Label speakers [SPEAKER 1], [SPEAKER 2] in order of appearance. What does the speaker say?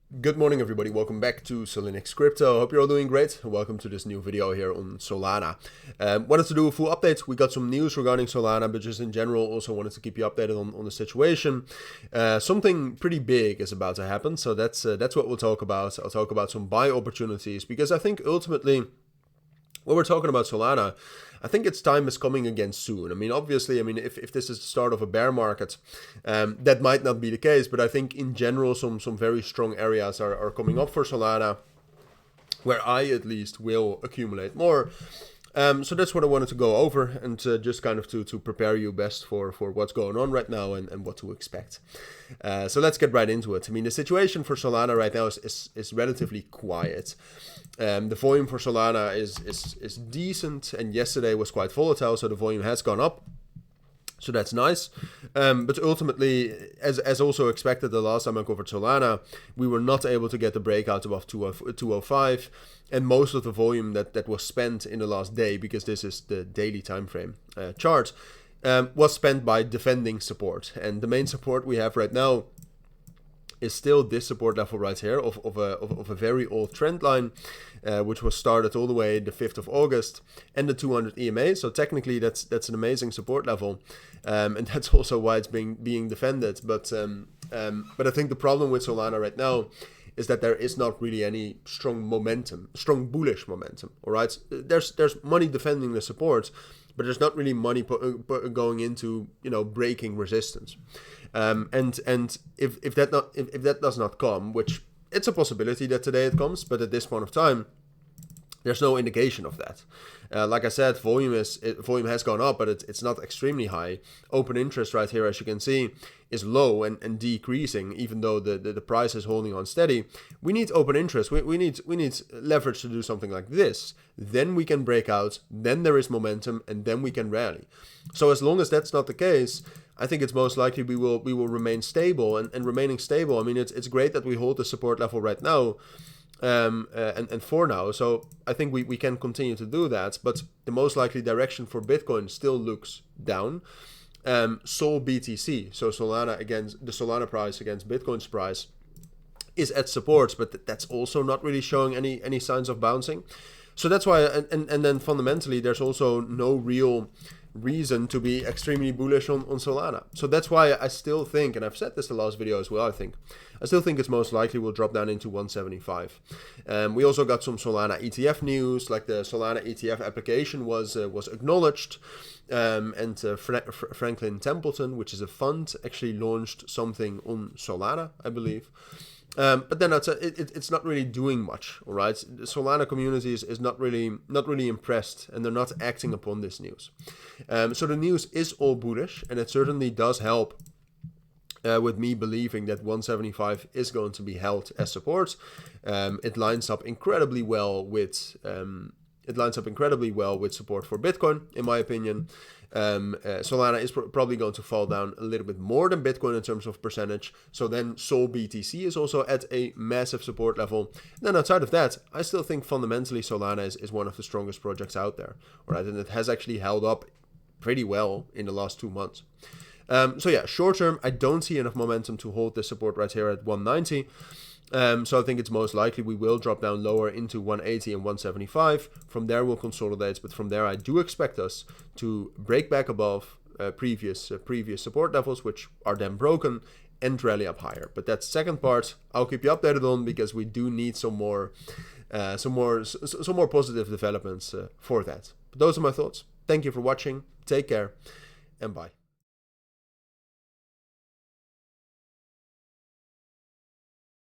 [SPEAKER 1] Good morning, everybody. Welcome back to Cilinix Crypto. Hope you're all doing great. Welcome to this new video here on Solana. Wanted to do a full update. We got some news regarding Solana, but just in general, also wanted to keep you updated on the situation. Something pretty big is about to happen, so that's what we'll talk about. I'll talk about some buy opportunities because I think ultimately, when we're talking about Solana, I think its time is coming again soon. I mean, obviously, if this is the start of a bear market, that might not be the case. But I think in general, some very strong areas are coming up for Solana, where I at least will accumulate more. So that's what I wanted to go over and just kind of to prepare you best for what's going on right now and what to expect. So let's get right into it. I mean, the situation for Solana right now is relatively quiet. The volume for Solana is decent, and yesterday was quite volatile, so the volume has gone up. So that's nice. But ultimately, as also expected the last time I covered Solana, we were not able to get the breakout above 205. And most of the volume that was spent in the last day, because this is the daily time frame chart, was spent by defending support. And the main support we have right now is still this support level right here of a very old trend line, which was started all the way the 5th of August and the 200 EMA. So technically that's an amazing support level, and that's also why it's being defended. But I think the problem with Solana right now is that there is not really any strong bullish momentum. All right, there's money defending the support, but there's not really money going into breaking resistance. And if that does not come, which it's a possibility that today it comes, but at this point of time, there's no indication of that. Like I said, volume has gone up, but it's not extremely high. Open interest right here, as you can see, is low and decreasing, even though the price is holding on steady. We need open interest. We need leverage to do something like this. Then we can break out. Then there is momentum, and then we can rally. So as long as that's not the case, I think it's most likely we will remain stable. And remaining stable, I mean, it's great that we hold the support level right now. And for now, so I think we can continue to do that, but the most likely direction for Bitcoin still looks down. Sol BTC, so Solana against the Solana price against Bitcoin's price, is at support, but that's also not really showing any signs of bouncing. So that's why, and then fundamentally, there's also no real reason to be extremely bullish on Solana. So that's why I still think, and I've said this the last video as well, I still think it's most likely will drop down into 175. We also got some Solana ETF news, like the Solana ETF application was acknowledged, and Franklin Templeton, which is a fund, actually launched something on Solana, I believe. But then it's not really doing much, all right? The Solana community is not really impressed, and they're not acting upon this news. So the news is all bullish, and it certainly does help with me believing that 175 is going to be held as support. It lines up incredibly well with support for Bitcoin, in my opinion. Solana is probably going to fall down a little bit more than Bitcoin in terms of percentage. So then Sol BTC is also at a massive support level. And then outside of that, I still think fundamentally Solana is one of the strongest projects out there. All right, and it has actually held up pretty well in the last 2 months. So yeah, short term, I don't see enough momentum to hold this support right here at 190. So I think it's most likely we will drop down lower into 180 and 175. From there, we'll consolidate. But from there, I do expect us to break back above previous support levels, which are then broken, and rally up higher. But that second part, I'll keep you updated on, because we do need some more positive developments for that. But those are my thoughts. Thank you for watching. Take care, and bye.